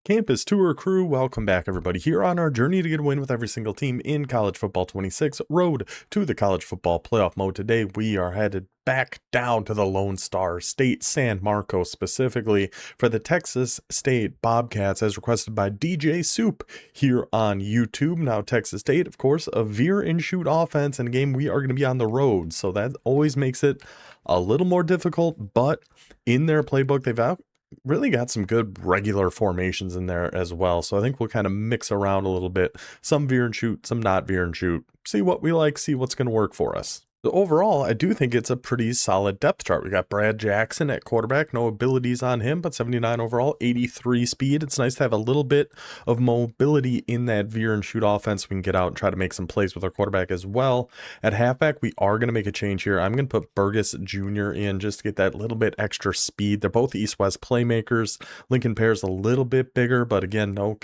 Campus Tour crew, welcome back everybody here on our journey to get a win with every single team in College Football 26, road to the College Football Playoff mode. Today we are headed back down to the Lone Star State, San Marcos specifically, for the Texas State Bobcats as requested by DJ Soup here on YouTube. Now Texas State, of course, a Veer and shoot offense, and a game we are going to be on the road, so that always makes it a little more difficult, but in their playbook they've really got some good regular formations in there as well. So I think we'll kind of mix around a little bit. Some veer and shoot, some not veer and shoot. See what we like, see what's going to work for us. So overall, I do think it's a pretty solid depth chart. We got Brad Jackson at quarterback, no abilities on him, but 79 overall, 83 speed. It's nice to have a little bit of mobility in that veer and shoot offense. We can get out and try to make some plays with our quarterback as well. At halfback, we are going to make a change here. I'm going to put Burgess Jr. in just to get that little bit extra speed. They're both east-west playmakers. Lincoln Pear's a little bit bigger, but again, no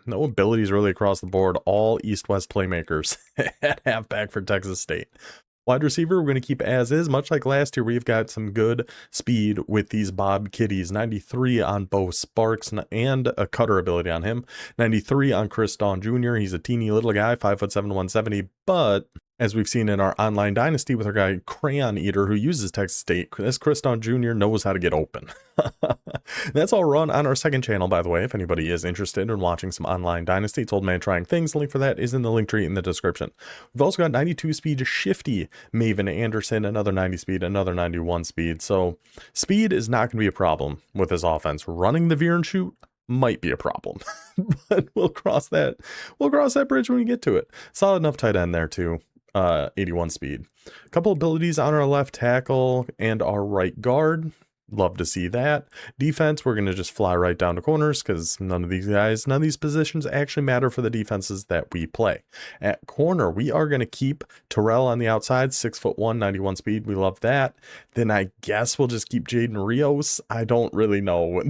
abilities really across the board. All east-west playmakers at halfback for Texas State. Wide receiver, we're going to keep as is, much like last year. We've got some good speed with these Bob Kitties. 93 on Bo Sparks and a cutter ability on him. 93 on Chris Dawn Jr. He's a teeny little guy, 5'7", 170, but as we've seen in our online dynasty with our guy Crayon Eater who uses Texas State, this Chris Dawn Jr. knows how to get open. That's all run on our second channel, by the way, if anybody is interested in watching some online dynasty. It's Old Man Trying Things. The link for that is in the link tree in the description. We've also got 92 speed Shifty Maven Anderson, another 90 speed, another 91 speed. So speed is not going to be a problem with this offense. Running the veer and shoot might be a problem, but we'll cross that bridge when we get to it. Solid enough tight end there too. 81 speed. A couple abilities on our left tackle and our right guard. Love to see that. Defense, we're going to just fly right down to corners because none of these positions actually matter for the defenses that we play. At corner, we are going to keep Terrell on the outside, 6'1", 91 speed. We love that. Then I guess we'll just keep Jaden Rios. I don't really know.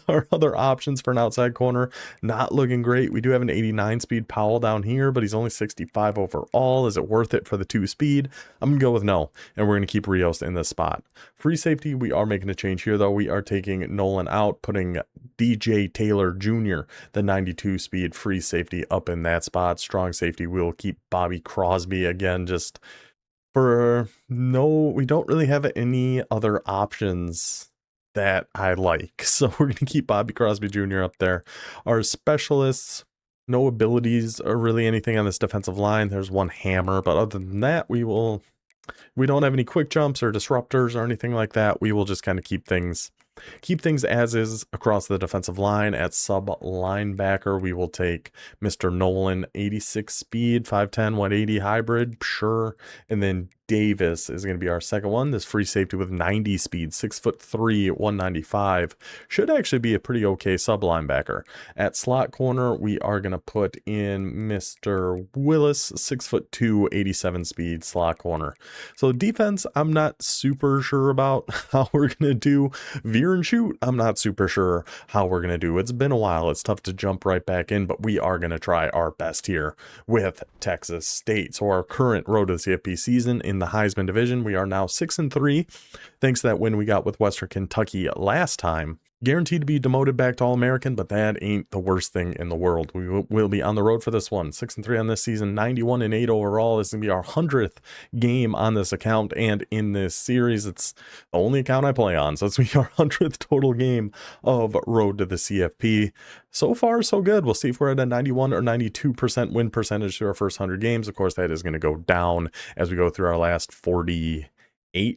Our other options for an outside corner, not looking great. We do have an 89 speed Powell down here, but he's only 65 overall. Is it worth it for the 2 speed? I'm going to go with no, and we're going to keep Rios in this spot. Free safety, we are making a change here though. We are taking Nolan out, putting DJ Taylor Jr., the 92 speed free safety, up in that spot. Strong safety, we'll keep Bobby Crosby again, just for we don't really have any other options that I like, so we're going to keep Bobby Crosby Jr. up there. Our specialists, no abilities or really anything on this defensive line. There's one hammer, but other than that, we don't have any quick jumps or disruptors or anything like that. We will just kind of keep things as is across the defensive line. At sub linebacker, we will take Mr. Nolan, 86 speed, 5'10", 180 hybrid, sure. And then Davis is going to be our second one. This free safety with 90 speed, 6'3", 195. Should actually be a pretty okay sub linebacker. At slot corner, we are going to put in Mr. Willis, 6'2", 87 speed slot corner. So defense, I'm not super sure about how we're going to do. Veer and shoot, I'm not super sure how we're going to do. It's been a while. It's tough to jump right back in, but we are going to try our best here with Texas State. So our current road to the CFP season in the Heisman division, we are now 6-3 thanks to that win we got with Western Kentucky last time. Guaranteed to be demoted back to All-American, but that ain't the worst thing in the world. We will be on the road for this one. 6-3 on this season, 91-8 overall. This is going to be our 100th game on this account and in this series. It's the only account I play on, so it's going to be our 100th total game of road to the CFP. So far, so good. We'll see if we're at a 91 or 92% win percentage through our first 100 games. Of course, that is going to go down as we go through our last 48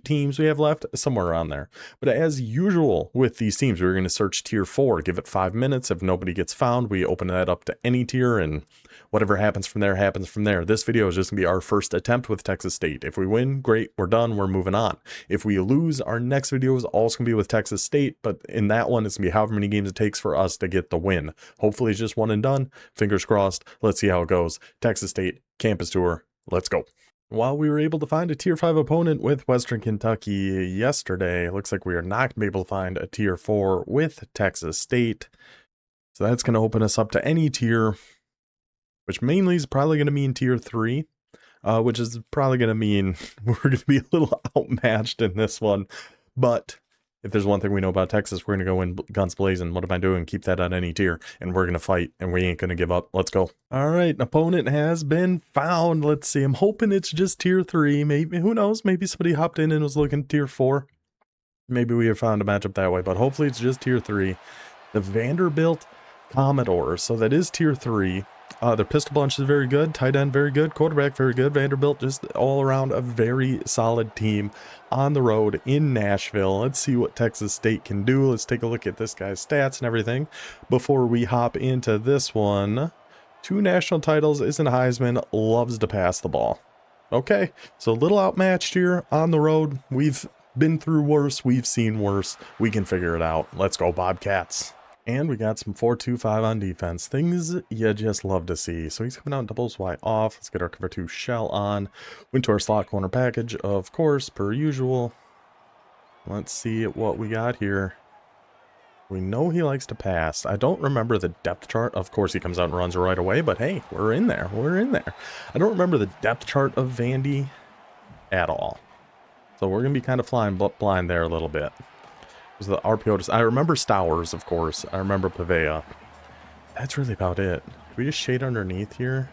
teams we have left, somewhere around there. But as usual with these teams, we're going to search tier 4, give it 5 minutes. If nobody gets found, we open that up to any tier, and whatever happens from there happens from there. This video is just going to be our first attempt with Texas State. If we win, great, we're done, we're moving on. If we lose, our next video is also going to be with Texas State, but in that one, it's going to be however many games it takes for us to get the win. Hopefully it's just one and done. Fingers crossed. Let's see how it goes. Texas State Campus Tour. Let's go. While we were able to find a tier 5 opponent with Western Kentucky yesterday, looks like we are not going to be able to find a tier 4 with Texas State. So that's going to open us up to any tier, which mainly is probably going to mean tier 3, which is probably going to mean we're going to be a little outmatched in this one. But If there's one thing we know about Texas, we're going to go in guns blazing. What am I doing? Keep that on any tier. And we're going to fight, and we ain't going to give up. Let's go. All right, an opponent has been found. Let's see. I'm hoping it's just tier 3. Maybe, who knows? Maybe somebody hopped in and was looking tier 4. Maybe we have found a matchup that way, but hopefully it's just tier 3. The Vanderbilt Commodores. So that is tier 3. Their pistol bunch is very good. Tight end, very good. Quarterback, very good. Vanderbilt, just all around a very solid team on the road in Nashville. Let's see what Texas State can do. Let's take a look at this guy's stats and everything before we hop into this one. 2 national titles, isn't a Heisman, loves to pass the ball. Okay, so a little outmatched here on the road. We've been through worse. We've seen worse. We can figure it out. Let's go, Bobcats. And we got some 4-2-5 on defense. Things you just love to see. So he's coming out doubles Y off. Let's get our cover 2 shell on. Went to our slot corner package, of course, per usual. Let's see what we got here. We know he likes to pass. I don't remember the depth chart. Of course, he comes out and runs right away. But hey, we're in there. We're in there. I don't remember the depth chart of Vandy at all. So we're going to be kind of flying blind there a little bit. Was the RPO. I remember Stowers, of course. I remember Pavea. That's really about it. Can we just shade underneath here?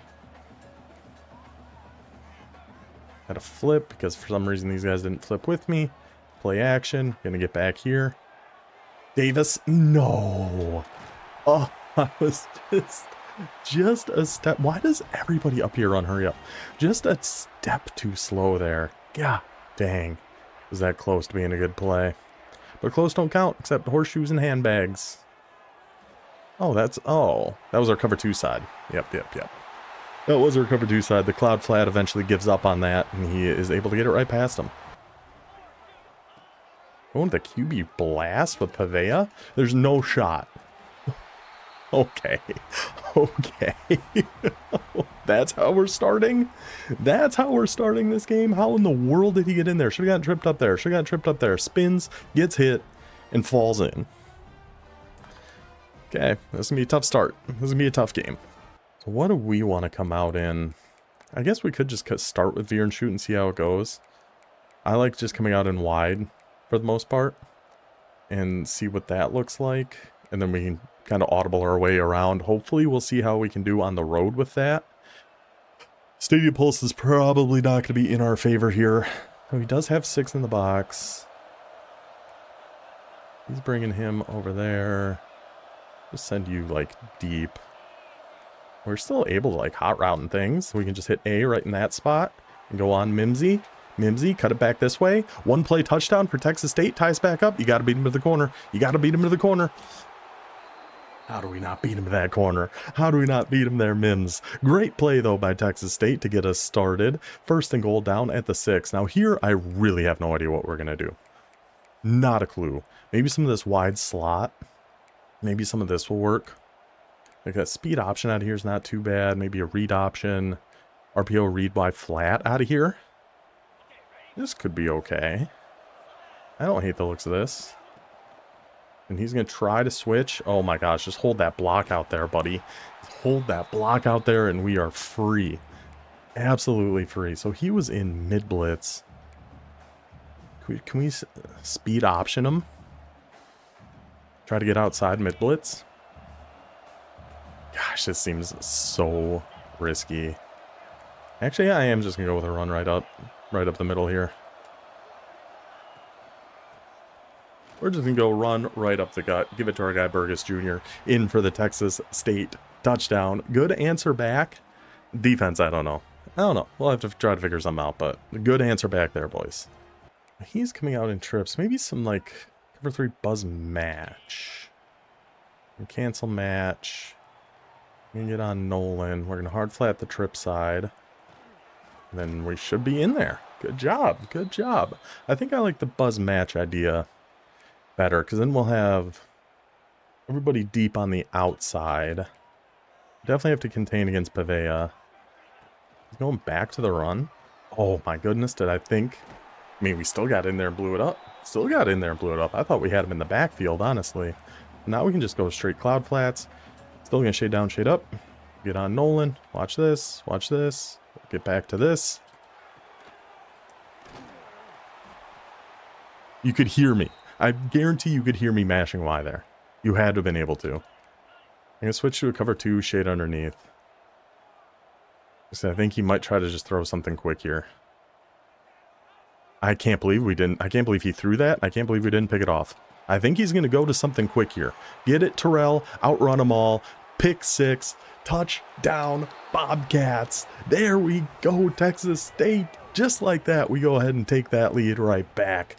Got to flip because for some reason these guys didn't flip with me. Play action. Gonna get back here. Davis. No. Oh, I was just a step. Why does everybody up here run hurry up? Just a step too slow there. God dang. Was that close to being a good play? But close don't count, except horseshoes and handbags. Oh, that was our cover 2 side. Yep. That was our cover 2 side. The cloud flat eventually gives up on that, and he is able to get it right past him. Going to the QB blast with Pavea? There's no shot. Okay. That's how we're starting? That's how we're starting this game? How in the world did he get in there? Should have gotten tripped up there. Spins, gets hit, and falls in. Okay, this is going to be a tough start. This is going to be a tough game. So what do we want to come out in? I guess we could just start with Veer and shoot and see how it goes. I like just coming out in wide for the most part and see what that looks like. And then we can kind of audible our way around. Hopefully we'll see how we can do on the road with that. Stadium Pulse is probably not going to be in our favor here. Oh, he does have 6 in the box. He's bringing him over there. Just send you like deep. We're still able to like hot route and things. We can just hit A right in that spot and go on Mimsy. Mimsy, cut it back this way. 1 play touchdown for Texas State. Ties back up. You got to beat him to the corner. How do we not beat him to that corner? How do we not beat him there, Mims? Great play, though, by Texas State to get us started. 1st and goal down at the 6. Now, here, I really have no idea what we're going to do. Not a clue. Maybe some of this wide slot. Maybe some of this will work. Like a speed option out of here is not too bad. Maybe a read option. RPO read wide flat out of here. This could be okay. I don't hate the looks of this. And he's going to try to switch. Oh my gosh, just hold that block out there, buddy. Hold that block out there and we are free. Absolutely free. So he was in mid-blitz. Can we speed option him? Try to get outside mid-blitz? Gosh, this seems so risky. Actually, I am just going to go with a run right up the middle here. We're just going to go run right up the gut. Give it to our guy Burgess Jr. in for the Texas State touchdown. Good answer back. Defense, I don't know. We'll have to try to figure something out, but good answer back there, boys. He's coming out in trips. Maybe some, like, cover 3 buzz match. Cancel match. We can get on Nolan. We're going to hard flat the trip side. And then we should be in there. Good job. I think I like the buzz match idea better, because then we'll have everybody deep on the outside. Definitely have to contain against Pavea. He's going back to the run. Oh my goodness, did I think? I mean, we still got in there and blew it up. I thought we had him in the backfield, honestly. Now we can just go straight cloud flats. Still gonna shade down, shade up. Get on Nolan. Watch this. Get back to this. You could hear me. I guarantee you could hear me mashing Y there. You had to have been able to. I'm going to switch to a cover 2, shade underneath. So I think he might try to just throw something quick here. I can't believe we didn't. I can't believe he threw that. I can't believe we didn't pick it off. I think he's going to go to something quick here. Get it, Terrell. Outrun them all. Pick 6. Touchdown, Bobcats. There we go, Texas State. Just like that, we go ahead and take that lead right back.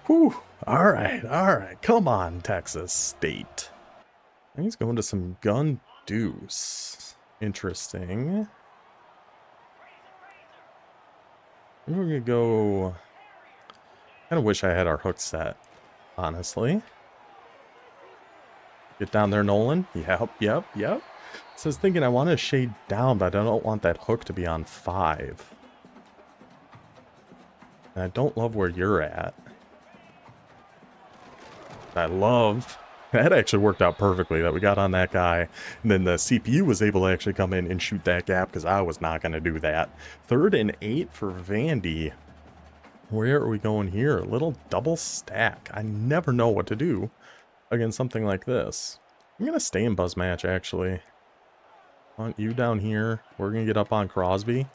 Whew. All right. Come on, Texas State. And he's going to some gun deuce. Interesting. We're going to go... I kind of wish I had our hook set, honestly. Get down there, Nolan. Yep. So I was thinking I want to shade down, but I don't want that hook to be on 5. And I don't love where you're at. I love... That actually worked out perfectly, that we got on that guy. And then the CPU was able to actually come in and shoot that gap, because I was not going to do that. 3rd and 8 for Vandy. Where are we going here? A little double stack. I never know what to do against something like this. I'm going to stay in buzz match, actually. I want you down here. We're going to get up on Crosby.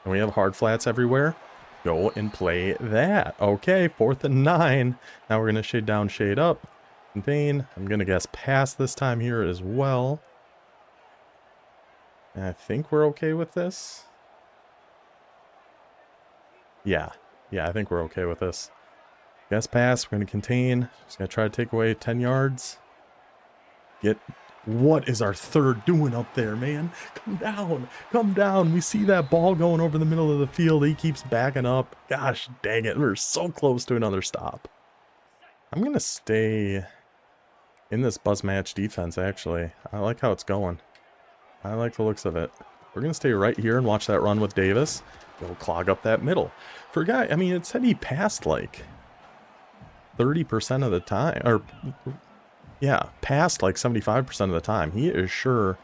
And we have hard flats everywhere. Go and play that. Okay, 4th and 9. Now we're going to shade down, shade up. Contain. I'm going to guess pass this time here as well. And I think we're okay with this. Yeah, I think we're okay with this. Guess pass. We're going to contain. Just going to try to take away 10 yards. What is our 3rd doing up there, man? Come down. We see that ball going over the middle of the field. He keeps backing up. Gosh dang it. We're so close to another stop. I'm going to stay in this buzz match defense, actually. I like how it's going. I like the looks of it. We're going to stay right here and watch that run with Davis. Go clog up that middle. For a guy, I mean, it said he passed like 30% of the time. Or, yeah, passed like 75% of the time. He is sure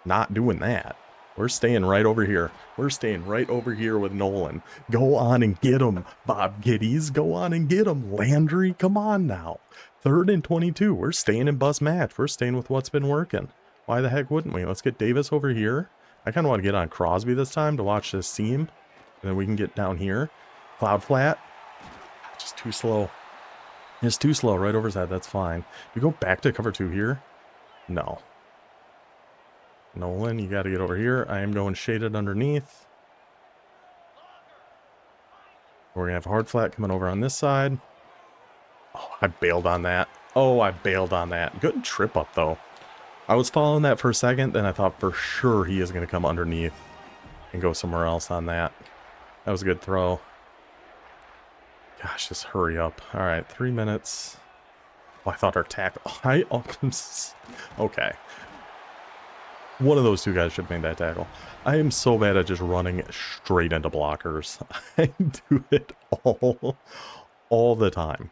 not doing that. We're staying right over here. We're staying right over here with Nolan. Go on and get him, Bob Giddies. Go on and get him. Landry, come on now. 3rd and 22. We're staying in buzz match. We're staying with what's been working. Why the heck wouldn't we? Let's get Davis over here. I kind of want to get on Crosby this time to watch this seam. And then we can get down here. Cloud flat. Just too slow. It's too slow. Right over his head. That's fine. We go back to cover 2 here. No. Nolan, you got to get over here. I am going shaded underneath. We're going to have hard flat coming over on this side. Oh, I bailed on that. Good trip up, though. I was following that for a second, then I thought for sure he is going to come underneath and go somewhere else on that. That was a good throw. Gosh, just hurry up. All right, 3 minutes. Oh, I thought our tackle... Okay. One of those two guys should have made that tackle. I am so bad at just running straight into blockers. I do it all the time.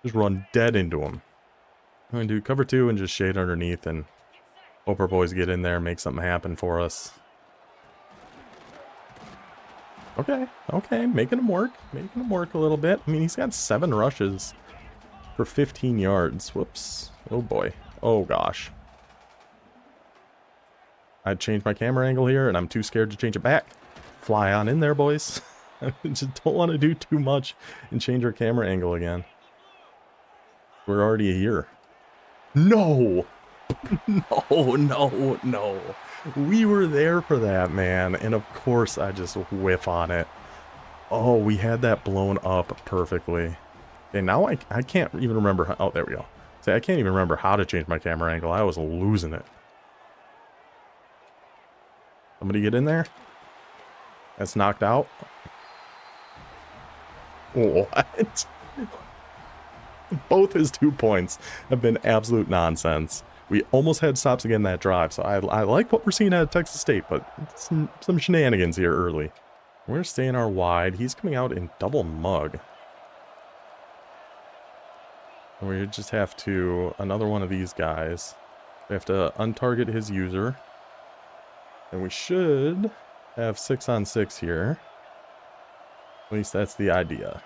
Just run dead into them. I'm going to do cover 2 and just shade underneath and hope our boys get in there and make something happen for us. Okay, making him work a little bit. I mean, he's got 7 rushes for 15 yards. Whoops. Oh boy. Oh gosh. I'd change my camera angle here, and I'm too scared to change it back. Fly on in there, boys. I just don't want to do too much and change our camera angle again. We're already here. No! No. We were there for that, man. And of course, I just whiff on it. Oh, we had that blown up perfectly. Okay, now I can't even remember how... Oh, there we go. See, I can't even remember how to change my camera angle. I was losing it. Somebody get in there? That's knocked out. What? Both his 2 points have been absolute nonsense. We almost had stops again that drive, so I like what we're seeing out of Texas State, but some shenanigans here early. We're staying our wide. He's coming out in double mug. And we just have to, another one of these guys. We have to untarget his user. And we should have 6-on-6 here. At least that's the idea.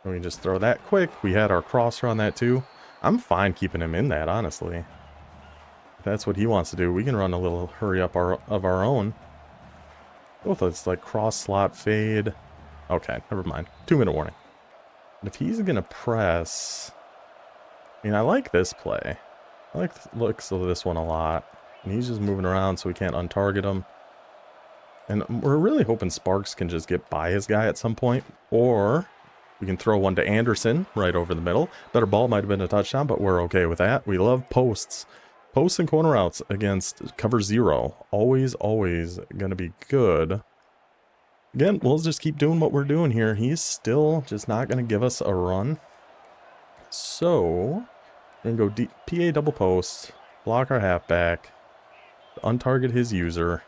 And we just throw that quick. We had our crosser on that too. I'm fine keeping him in that, honestly. If that's what he wants to do, we can run a little hurry up of our own. Both of it's like cross slot fade. Okay, never mind. 2-minute warning. But if he's gonna press, I mean, I like this play. I like the looks of this one a lot. And he's just moving around so we can't untarget him. And we're really hoping Sparks can just get by his guy at some point. Or we can throw one to Anderson right over the middle. Better ball, might have been a touchdown, but we're okay with that. We love posts. Posts and corner outs against cover 0. Always, always going to be good. Again, we'll just keep doing what we're doing here. He's still just not going to give us a run. So, we're going to go PA double post, block our halfback, untarget his user.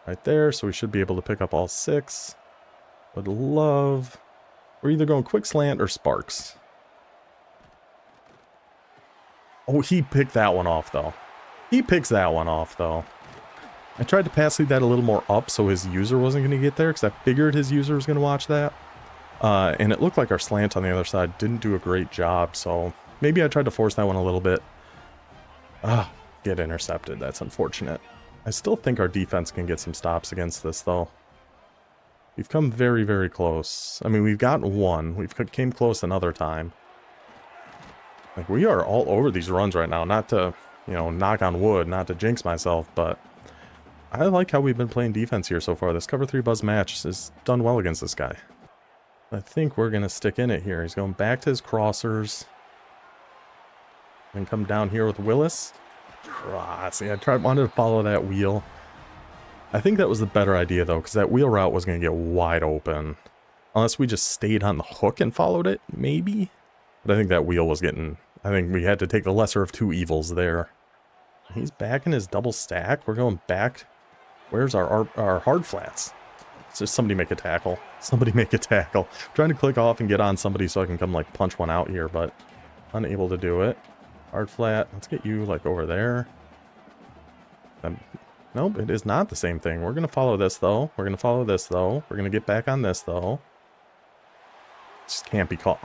Right there, so we should be able to pick up all 6. Would love... We're either going quick slant or Sparks. Oh, he picked that one off, though. He picks that one off, though. I tried to pass lead that a little more up so his user wasn't going to get there, because I figured his user was going to watch that. And it looked like our slant on the other side didn't do a great job, so maybe I tried to force that one a little bit. Get intercepted. That's unfortunate. I still think our defense can get some stops against this, though. We've come very, very close. I mean, we've gotten one. We've came close another time. Like, we are all over these runs right now. Not to, you know, knock on wood, not to jinx myself, but I like how we've been playing defense here so far. This cover 3 buzz match has done well against this guy. I think we're going to stick in it here. He's going back to his crossers. And come down here with Willis. See, wanted to follow that wheel. I think that was the better idea, though, because that wheel route was going to get wide open. Unless we just stayed on the hook and followed it, maybe? But I think that wheel was getting... I think we had to take the lesser of 2 evils there. He's back in his double stack. We're going back. Where's our hard flats? It's just somebody make a tackle. Somebody make a tackle. I'm trying to click off and get on somebody so I can come, like, punch one out here, but unable to do it. Hard flat. Let's get you, like, over there. Nope, it is not the same thing. We're going to follow this, though. We're going to follow this, though. We're going to get back on this, though. Just can't be caught.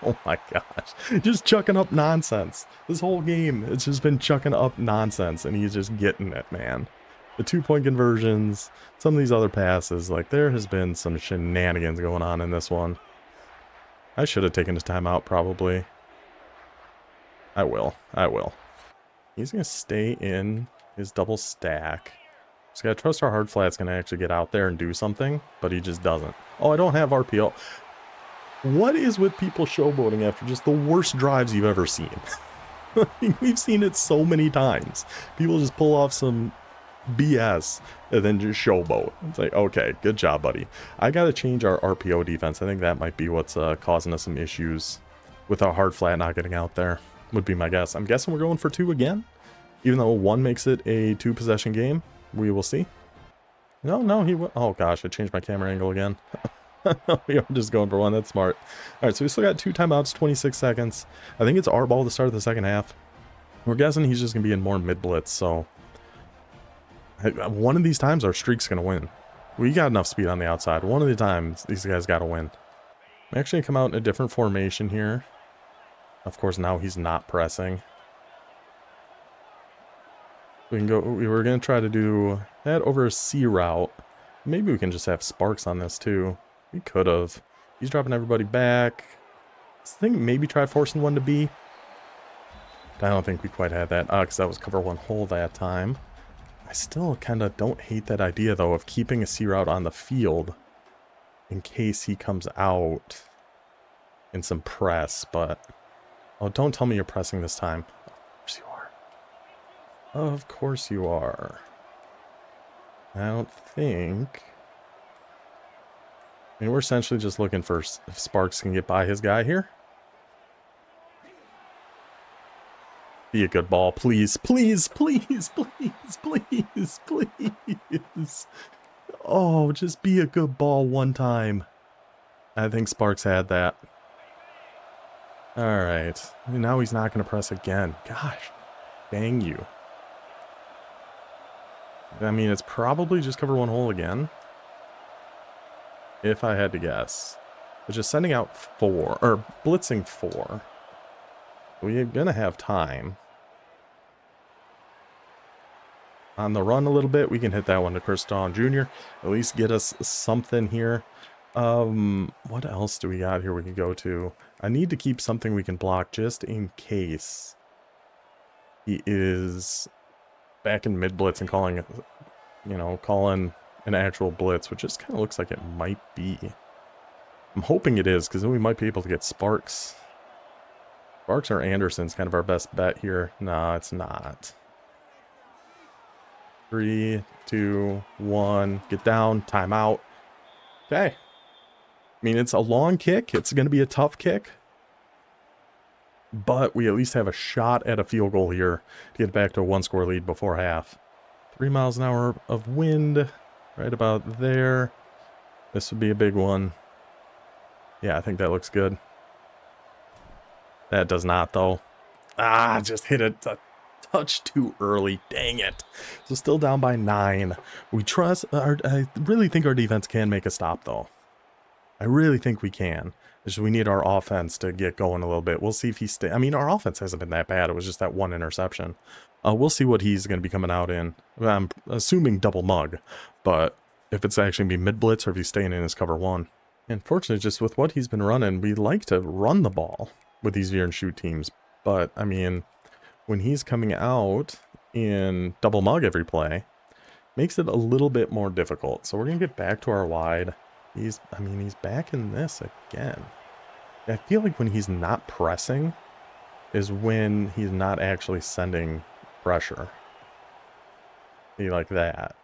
Oh my gosh. Just chucking up nonsense. This whole game, it's just been chucking up nonsense, and he's just getting it, man. The 2-point conversions, some of these other passes, like, there has been some shenanigans going on in this one. I should have taken a timeout, probably. I will. He's going to stay in his double stack. Just got to trust our hard flat's going to actually get out there and do something, but he just doesn't. Oh, I don't have RPO. What is with people showboating after just the worst drives you've ever seen? We've seen it so many times. People just pull off some BS and then just showboat. It's like, okay, good job, buddy. I got to change our RPO defense. I think that might be what's causing us some issues with our hard flat not getting out there, would be my guess. I'm guessing we're going for 2 again. Even though 1 makes it a 2-possession game. We will see. No, oh gosh, I changed my camera angle again. We are just going for 1. That's smart. Alright, so we still got 2 timeouts, 26 seconds. I think it's our ball to start the second half. We're guessing he's just going to be in more mid-blitz, so... one of these times, our streak's going to win. We got enough speed on the outside. One of the times, these guys got to win. I'm actually going to come out in a different formation here. Of course, now he's not pressing. We can go... We were going to try to do that over a C route. Maybe we can just have Sparks on this, too. We could have. He's dropping everybody back. I think maybe try forcing one to B. I don't think we quite had that. Because that was cover 1 hole that time. I still kind of don't hate that idea, though, of keeping a C route on the field in case he comes out in some press, but... Oh, don't tell me you're pressing this time. Of course you are. Of course you are. I don't think... I mean, we're essentially just looking for if Sparks can get by his guy here. Be a good ball, please. Please, please, please, please, please. Oh, just be a good ball one time. I think Sparks had that. Alright. Now he's not going to press again. Gosh. Dang you. I mean, it's probably just cover 1 hole again. If I had to guess. But just sending out 4, or blitzing 4. We're going to have time. On the run a little bit, we can hit that one to Chris Dawn Jr. At least get us something here. What else do we got here we can go to? I need to keep something we can block just in case he is back in mid-blitz and calling, calling an actual blitz, which just kind of looks like it might be. I'm hoping it is, because then we might be able to get Sparks. Sparks or Anderson's kind of our best bet here. No, it's not. 3, 2, 1, get down, timeout. Okay. I mean, it's a long kick. It's going to be a tough kick. But we at least have a shot at a field goal here to get back to a 1-score lead before half. 3 miles an hour of wind right about there. This would be a big one. Yeah, I think that looks good. That does not, though. Just hit it a touch too early. Dang it. So still down by 9. We trust I really think our defense can make a stop, though. I really think we can. It's just we need our offense to get going a little bit. We'll see if he I mean, our offense hasn't been that bad. It was just that 1 interception. We'll see what he's going to be coming out in. I'm assuming double mug, but if it's actually going to be mid-blitz or if he's staying in his cover 1. Unfortunately, just with what he's been running, we like to run the ball with these Veer and Shoot teams. But, I mean, when he's coming out in double mug every play, makes it a little bit more difficult. So we're going to get back to our wide. He's back in this again. I feel like when he's not pressing is when he's not actually sending pressure. Be like that.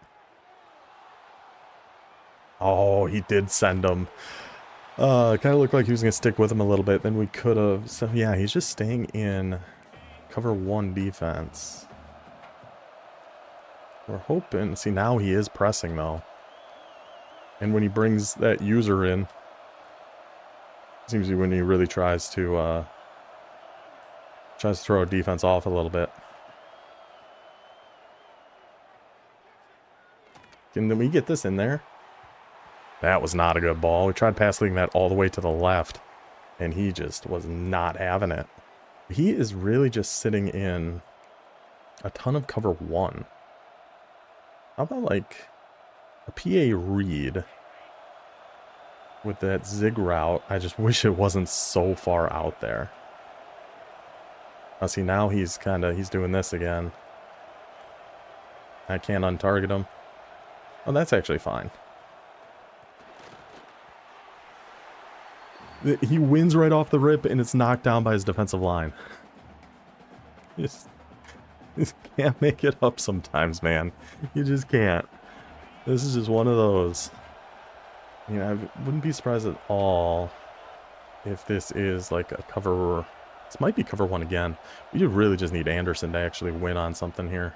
Oh, he did send him. Kind of looked like he was going to stick with him a little bit. Then we could have. So, yeah, he's just staying in cover 1 defense. We're hoping. See, now he is pressing, though. And when he brings that user in, seems to be when he really tries to throw a defense off a little bit. Can we get this in there? That was not a good ball. We tried pass leading that all the way to the left, and he just was not having it. He is really just sitting in a ton of cover 1. How about like a PA read with that zig route? I just wish it wasn't so far out there. See, now he's doing this again. I can't untarget him. Oh, that's actually fine. He wins right off the rip, and it's knocked down by his defensive line. Just can't make it up sometimes, man. You just can't. This is just one of those. I mean, I wouldn't be surprised at all if this is like a cover. This might be cover 1 again. We really just need Anderson to actually win on something here.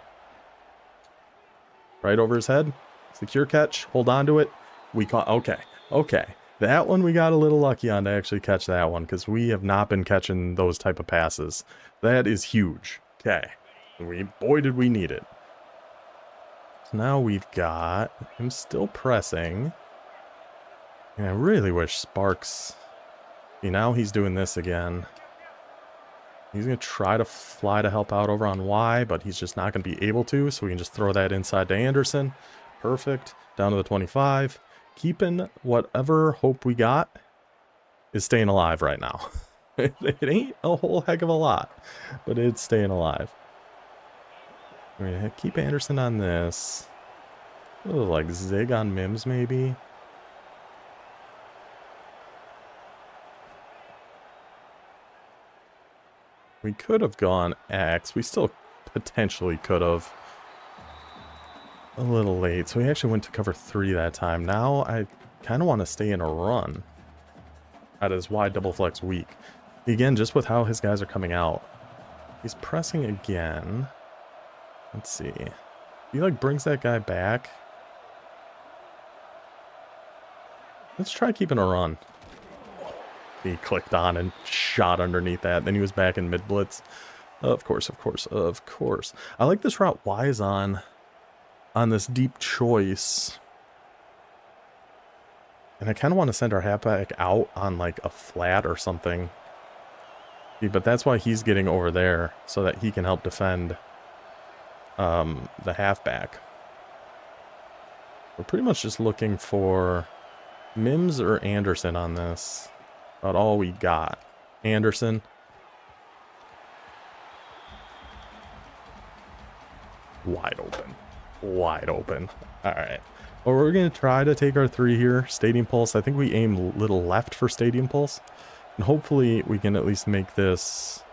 Right over his head. Secure catch. Hold on to it. We caught. Okay. Okay. That one we got a little lucky on to actually catch that one, because we have not been catching those type of passes. That is huge. Okay. Boy, did we need it. So now we've got him still pressing. And I really wish Sparks. See, now he's doing this again. He's going to try to fly to help out over on Y, but he's just not going to be able to, so we can just throw that inside to Anderson. Perfect. Down to the 25. Keeping whatever hope we got is staying alive right now. It ain't a whole heck of a lot, but it's staying alive. We're going to keep Anderson on this. A little like zig on Mims, maybe. We could have gone X. We still potentially could have. A little late. So we actually went to cover 3 that time. Now I kind of want to stay in a run at his wide double flex weak. Again, just with how his guys are coming out. He's pressing again. Let's see. He like brings that guy back. Let's try keeping a run. He clicked on and shot underneath that. Then he was back in mid blitz. Of course, of course, of course. I like this route Y is on this deep choice. And I kind of want to send our halfback out on like a flat or something. But that's why he's getting over there, so that he can help defend the halfback. We're pretty much just looking for Mims or Anderson on this. About all we got. Anderson. Wide open. Wide open. Alright. Well, we're going to try to take our 3 here. Stadium Pulse. I think we aim a little left for Stadium Pulse. And hopefully we can at least make this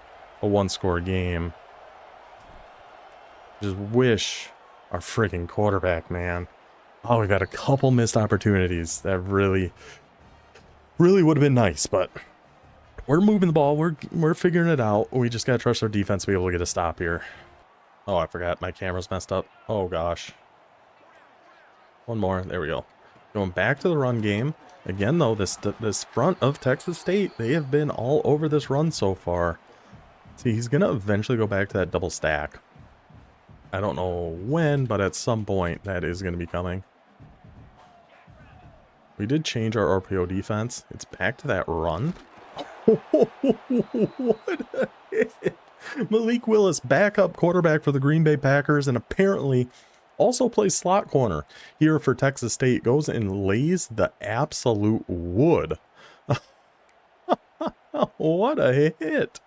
a 1-score game. Just wish our freaking quarterback, man. Oh, we've had a couple missed opportunities that really would have been nice, but we're moving the ball. We're figuring it out. We just got to trust our defense to be able to get a stop here. Oh, I forgot. My camera's messed up. Oh, gosh. One more. There we go. Going back to the run game. Again, though, this front of Texas State, they have been all over this run so far. See, he's going to eventually go back to that double stack. I don't know when, but at some point that is going to be coming. We did change our RPO defense. It's back to that run. What a hit. Malik Willis, backup quarterback for the Green Bay Packers, and apparently also plays slot corner here for Texas State. Goes and lays the absolute wood. What a hit.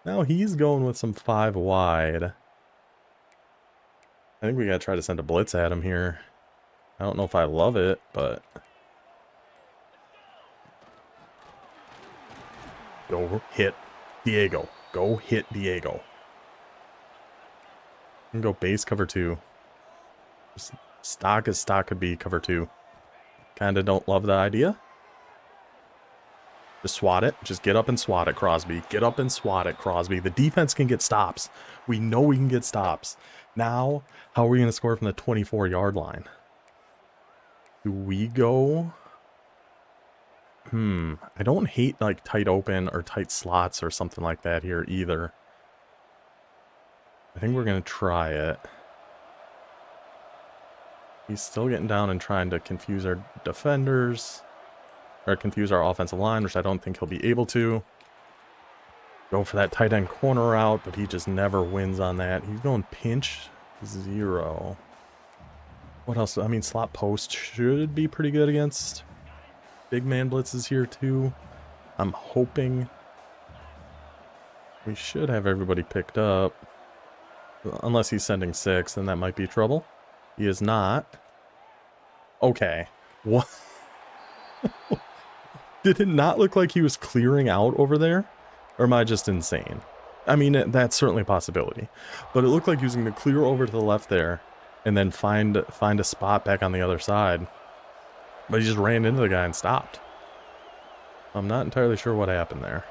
Now he's going with some 5 wide. I think we got to try to send a blitz at him here. I don't know if I love it, but... Go hit Diego. Go hit Diego. And go base cover 2. Just stock as stock could be cover 2. Kinda don't love the idea. Just swat it. Just get up and swat it, Crosby. Get up and swat it, Crosby. The defense can get stops. We know we can get stops. Now, how are we going to score from the 24-yard line? Do we go... I don't hate like tight open or tight slots or something like that here either. I think we're going to try it. He's still getting down and trying to confuse our defenders. Or confuse our offensive line, which I don't think he'll be able to. Go for that tight end corner route, but he just never wins on that. He's going pinch 0. What else? I mean, slot post should be pretty good against big man blitzes here too. I'm hoping we should have everybody picked up. Unless he's sending 6, then that might be trouble. He is not. Okay. What? Did it not look like he was clearing out over there? Or am I just insane? I mean, that's certainly a possibility. But it looked like he was going to clear over to the left there and then find a spot back on the other side. But he just ran into the guy and stopped. I'm not entirely sure what happened there.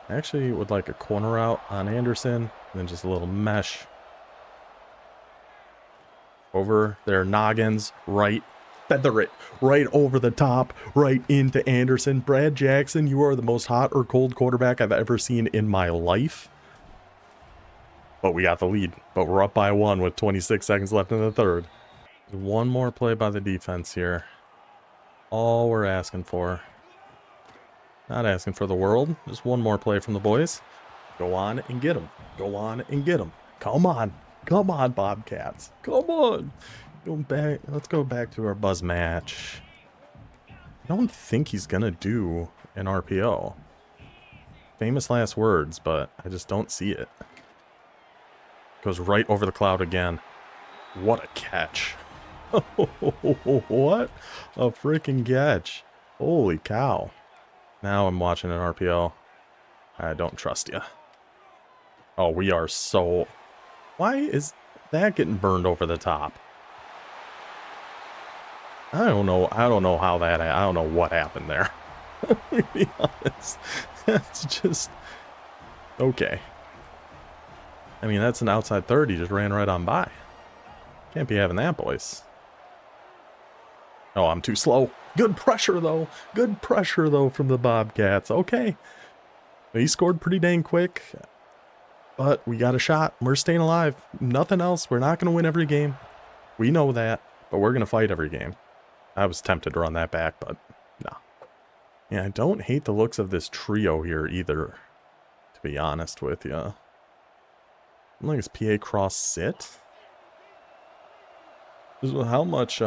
I actually would like a corner out on Anderson, and then just a little mesh. Over their noggins, right. Feather it right over the top, right into Anderson. Brad Jackson, you are the most hot or cold quarterback I've ever seen in my life. But we got the lead. But we're up by 1 with 26 seconds left in the third. One more play by the defense here. All we're asking for. Not asking for the world. Just one more play from the boys. Go on and get them. Go on and get them. Come on. Come on, Bobcats. Come on. Go back. Let's go back to our buzz match. I don't think he's going to do an RPO. Famous last words, but I just don't see it. Goes right over the cloud again. What a catch. What a freaking catch. Holy cow. Now I'm watching an RPO. I don't trust you. Oh, we are so... Why is that getting burned over the top? I don't know how that... I don't know what happened there. To be honest. That's just... Okay. I mean, that's an outside 30. Just ran right on by. Can't be having that, boys. Oh, I'm too slow. Good pressure, though. Good pressure, though, from the Bobcats. Okay. He scored pretty dang quick. But we got a shot. We're staying alive. Nothing else. We're not going to win every game. We know that. But we're going to fight every game. I was tempted to run that back, but no. Yeah, I don't hate the looks of this trio here either, to be honest with you. I'm like, is PA cross sit? How much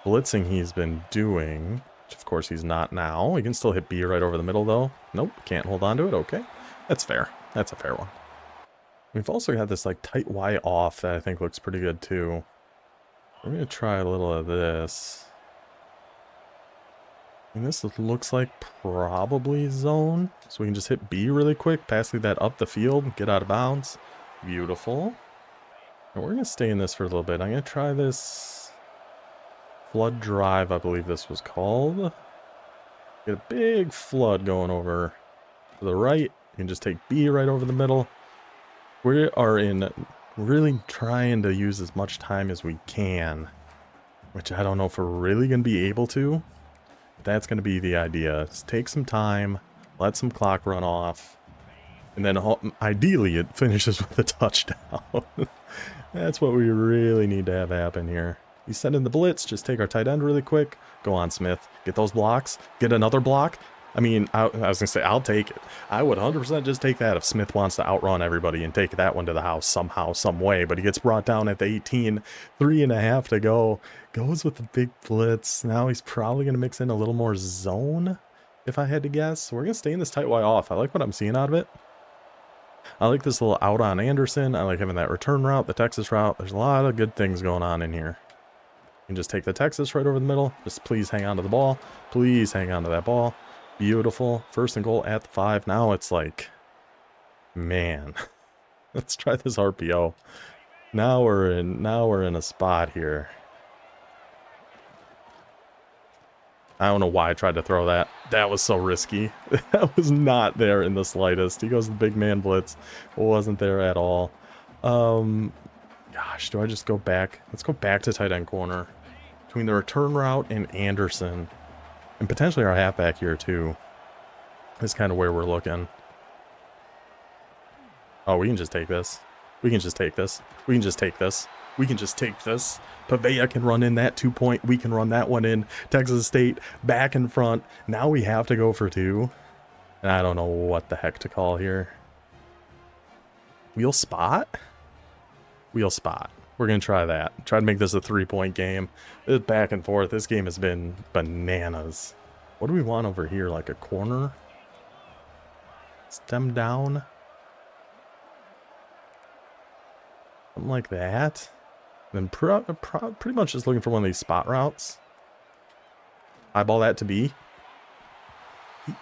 blitzing he's been doing, which of course he's not now. He can still hit B right over the middle though. Nope, can't hold on to it. Okay, that's fair. That's a fair one. We've also got this like tight Y off that I think looks pretty good too. We're gonna try a little of this. And this looks like probably zone. So we can just hit B really quick, passing that up the field, get out of bounds. Beautiful. And we're gonna stay in this for a little bit. I'm gonna try this flood drive, I believe this was called. Get a big flood going over to the right. You can just take B right over the middle. We are in really trying to use as much time as we can, which I don't know if we're really going to be able to. That's going to be the idea. Just take some time, let some clock run off, and then ideally it finishes with a touchdown. That's what we really need to have happen here. You send in the blitz, just take our tight end really quick. Go on, Smith. Get those blocks. Get another block. I mean, I was going to say, I'll take it. I would 100% just take that if Smith wants to outrun everybody and take that one to the house somehow, some way. But he gets brought down at the 18, 3.5 to go. Goes with the big blitz. Now he's probably going to mix in a little more zone, if I had to guess. We're going to stay in this tight Y off. I like what I'm seeing out of it. I like this little out on Anderson. I like having that return route, the Texas route. There's a lot of good things going on in here. You can just take the Texas right over the middle. Just please hang on to the ball. Please hang on to that ball. Beautiful. 1st and goal at the 5. Now it's like, man, let's try this RPO. Now we're in a spot here. I don't know why I tried to throw that. That was so risky. That was not there in the slightest. He goes the big man blitz. Wasn't there at all. Gosh, do I just go back? Let's go back to tight end corner. Between the return route and Anderson. And potentially our halfback here too. Is kind of where we're looking. Oh, we can just take this. We can just take this. We can just take this. We can just take this. Pavea can run in that 2-point. We can run that one in. Texas State back in front. Now we have to go for 2. And I don't know what the heck to call here. Wheel spot? Wheel spot. We're going to try that. Try to make this a 3-point game. It's back and forth. This game has been bananas. What do we want over here? Like a corner? Stem down? Something like that. Then pretty much just looking for one of these spot routes. Eyeball that to B. He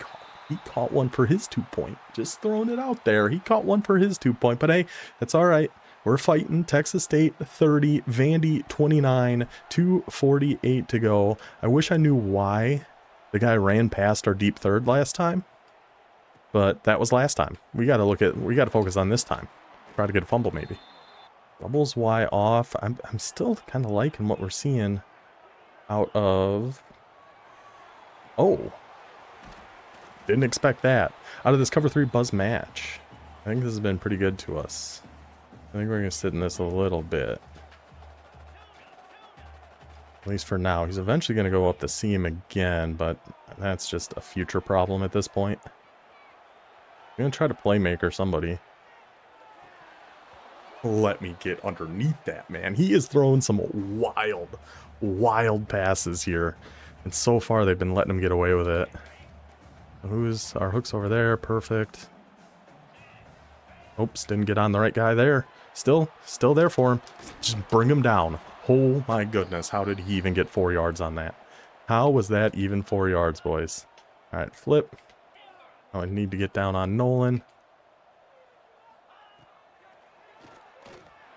caught one for his 2-point. Just throwing it out there. He caught one for his 2-point. But hey, that's all right. We're fighting. Texas State 30, Vandy 29, 2:48 to go. I wish I knew why the guy ran past our deep third last time. But that was last time. We got to focus on this time. Try to get a fumble maybe. Doubles Y off. I'm still kind of liking what we're seeing out of... Oh. Didn't expect that. Out of this cover 3 buzz match. I think this has been pretty good to us. I think we're going to sit in this a little bit. At least for now. He's eventually going to go up the seam again, but that's just a future problem at this point. I'm going to try to playmaker somebody. Let me get underneath that, man. He is throwing some wild passes here. And so far, they've been letting him get away with it. Who's our hook's over there? Perfect. Oops, didn't get on the right guy there. Still there for him. Just bring him down. Oh my goodness, how did he even get 4 yards on that? How was that even 4 yards, boys? All right, flip. Oh, I need to get down on Nolan.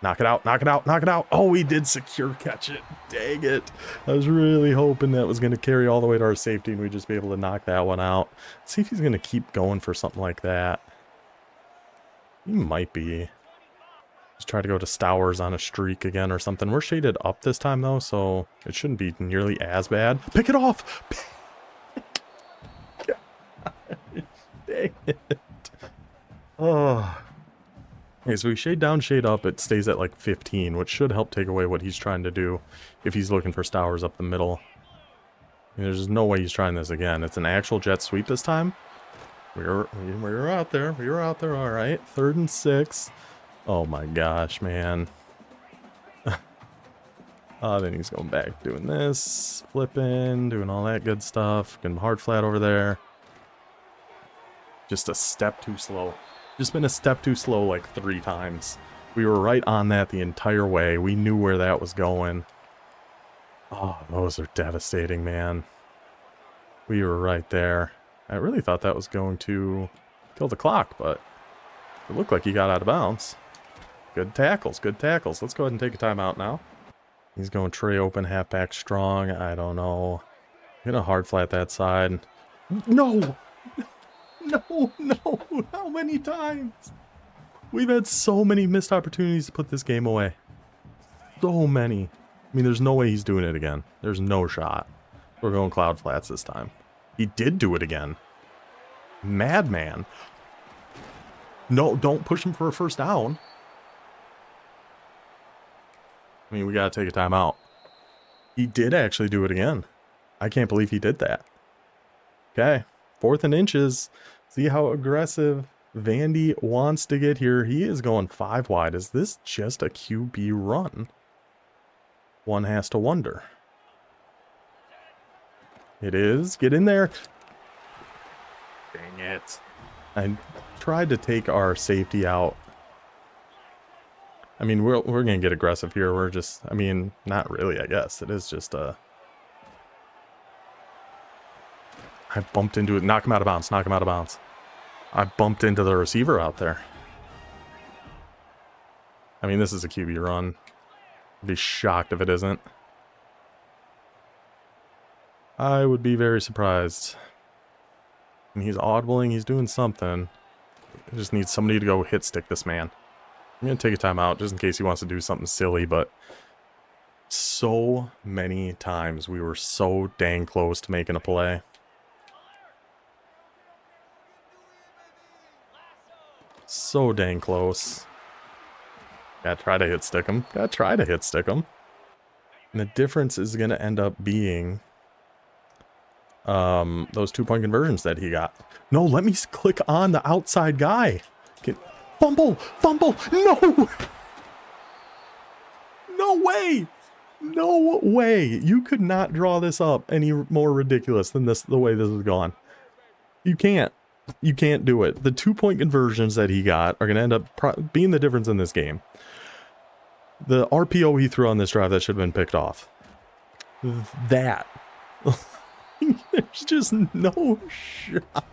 Knock it out, knock it out, knock it out. Oh, we did secure catch it. Dang it. I was really hoping that was going to carry all the way to our safety and we'd just be able to knock that one out. Let's see if he's going to keep going for something like that. He might be. Just try to go to Stowers on a streak again or something. We're shaded up this time, though, so it shouldn't be nearly as bad. Pick it off! Dang it. Oh. Okay, so we shade down, shade up, it stays at like 15, which should help take away what he's trying to do if he's looking for Stowers up the middle. There's no way he's trying this again. It's an actual jet sweep this time. We were out there. We were out there, all right. 3rd and 6. Oh my gosh, man. Then he's going back doing this, flipping, doing all that good stuff. Getting hard flat over there. Just a step too slow. Just been a step too slow like 3 times. We were right on that the entire way. We knew where that was going. Oh, those are devastating, man. We were right there. I really thought that was going to kill the clock, but it looked like he got out of bounds. Good tackles, good tackles. Let's go ahead and take a timeout now. He's going tray open, halfback strong. I don't know. Gonna hard flat that side. No! No, no! How many times? We've had so many missed opportunities to put this game away. So many. I mean, there's no way he's doing it again. There's no shot. We're going cloud flats this time. He did do it again. Madman. No, don't push him for a first down. I mean, we gotta take a timeout. He did actually do it again. I can't believe he did that. Okay, 4th and inches. See how aggressive Vandy wants to get here. He is going 5 wide. Is this just a QB run? One has to wonder. It is. Get in there. Dang it. I tried to take our safety out. I mean, we're going to get aggressive here. We're just, I mean, not really, I guess. It is just a... I bumped into it. Knock him out of bounds. Knock him out of bounds. I bumped into the receiver out there. I mean, this is a QB run. I'd be shocked if it isn't. I would be very surprised. And he's audibling. He's doing something. I just need somebody to go hit stick this man. I'm going to take a timeout just in case he wants to do something silly, but so many times we were so dang close to making a play. So dang close. Gotta try to hit stick him. Gotta try to hit stick him. And the difference is going to end up being those 2-point conversions that he got. No, let me click on the outside guy. Fumble! Fumble! No! No way! No way! You could not draw this up any more ridiculous than this, the way this is gone. You can't. You can't do it. The 2-point conversions that he got are going to end up being the difference in this game. The RPO he threw on this drive that should have been picked off. That. There's just no shot.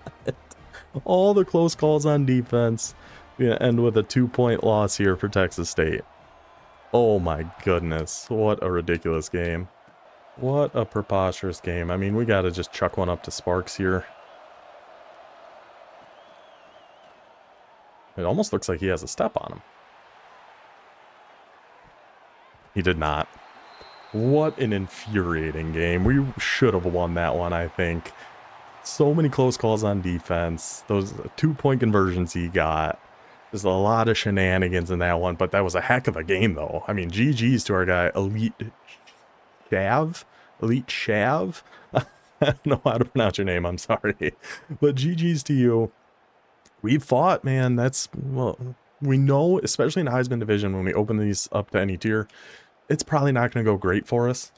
All the close calls on defense. We're going to end with a 2-point loss here for Texas State. Oh my goodness. What a ridiculous game. What a preposterous game. I mean, we got to just chuck one up to Sparks here. It almost looks like he has a step on him. He did not. What an infuriating game. We should have won that one, I think. So many close calls on defense. Those 2-point conversions he got. There's a lot of shenanigans in that one, but that was a heck of a game, though. I mean, GG's to our guy, Elite Shav? Elite Shav? I don't know how to pronounce your name, I'm sorry. But GG's to you. We've fought, man. That's, well, we know, especially in the Heisman division, when we open these up to any tier, it's probably not going to go great for us.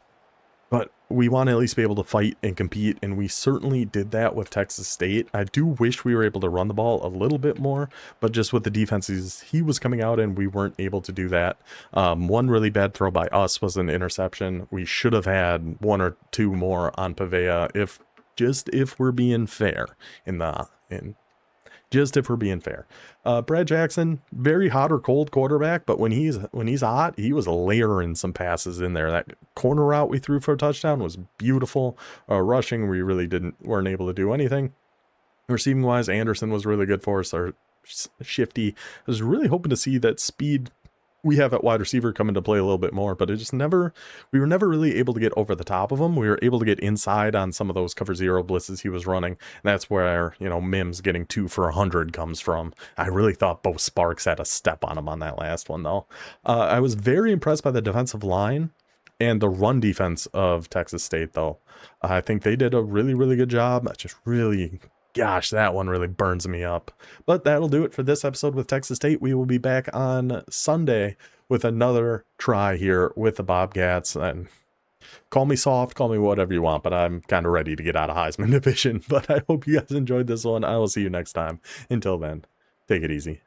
But we want to at least be able to fight and compete, and we certainly did that with Texas State. I do wish we were able to run the ball a little bit more, but just with the defenses he was coming out in, we weren't able to do that. One really bad throw by us was an interception. We should have had 1 or 2 more on Pavea if we're being fair just if we're being fair. Brad Jackson, very hot or cold quarterback, but when he's hot, he was layering some passes in there. That corner route we threw for a touchdown was beautiful. Rushing, we really weren't able to do anything. Receiving wise, Anderson was really good for us. Our Shifty, I was really hoping to see that speed we have at wide receiver come into play a little bit more, but we were never really able to get over the top of him. We were able to get inside on some of those cover zero blitzes he was running. And that's where, Mims getting 2 for 100 comes from. I really thought Bo Sparks had a step on him on that last one, though. I was very impressed by the defensive line and the run defense of Texas State, though. I think they did a really, really good job. Gosh, that one really burns me up. But that'll do it for this episode with Texas State. We will be back on Sunday with another try here with the Bobcats. And call me soft, call me whatever you want, but I'm kind of ready to get out of Heisman Division. But I hope you guys enjoyed this one. I will see you next time. Until then, take it easy.